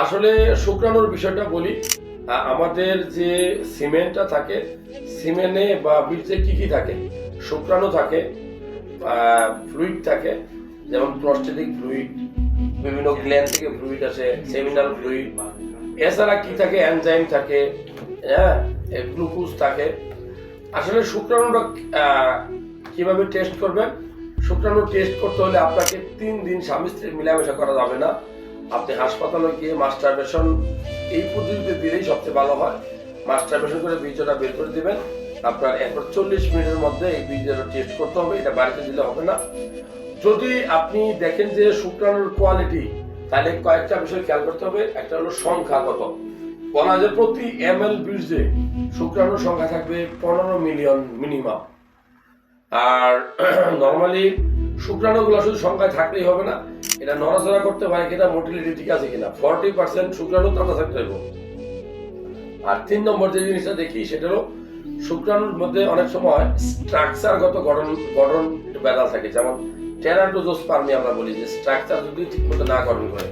আসলে শুক্রাণুর বিষয়টা বলি। আমাদের যে সিমেন্টটা থাকে, সিমেন্টে বা বীজে কি কি থাকে? শুক্রাণু থাকে, ফ্লুইড থাকে, যেমন প্রস্টেটিক ফ্লুইড, বিভিন্ন গ্ল্যান্ড থেকে ফ্লুইড আসে, সেমিনাল ফ্লুইড। এছাড়া কি থাকে? এনজাইম থাকে, হ্যাঁ, গ্লুকোজ থাকে। আসলে শুক্রাণুটা কিভাবে টেস্ট করবেন? শুক্রাণু টেস্ট করতে হলে আপনাকে 3 দিন স্বামী স্ত্রীর মিলামেশা করা যাবে না। আপনি হাসপাতালে গিয়ে মাস্টারবেশন এই পদ্ধতিতে দিলেই সবচেয়ে ভালো হয়। মাস্টারবেশন করে বীজটা বের করে দিবেন। আপনার এরপর 40 মিনিটের মধ্যে এই বীজের টেস্ট করতে হবে, এটা বাড়িতে দিলে হবে না। যদি আপনি দেখেন যে শুক্রাণুর কোয়ালিটি, তাহলে কয়েকটা বিষয় খেয়াল করতে হবে। একটা হলো সংখ্যাগত, বলা যায় প্রতি ml বীজে শুক্রাণুর সংখ্যা থাকবে 15 মিলিয়ন মিনিমাম। আর নর্মালি শুক্রাণুগুলো শুধু সংখ্যায় থাকলেই হবে না, এটা নড়াচড়া করতে পারে কিনা, মোটিলিটি ঠিক আছে কিনা। 40% শুক্রাণু তাজা থাকতে হবে। আর 3 নম্বর যে জিনিসটা দেখি সেটা হলো শুক্রাণুর মধ্যে অনেক সময় স্ট্রাকচারগত গঠন গঠন ব্যাধা থাকে, যেমন টেরাটোজোস্পার্মি আমরা বলি, যে স্ট্রাকচার যদি ঠিক মতো না গঠন করে।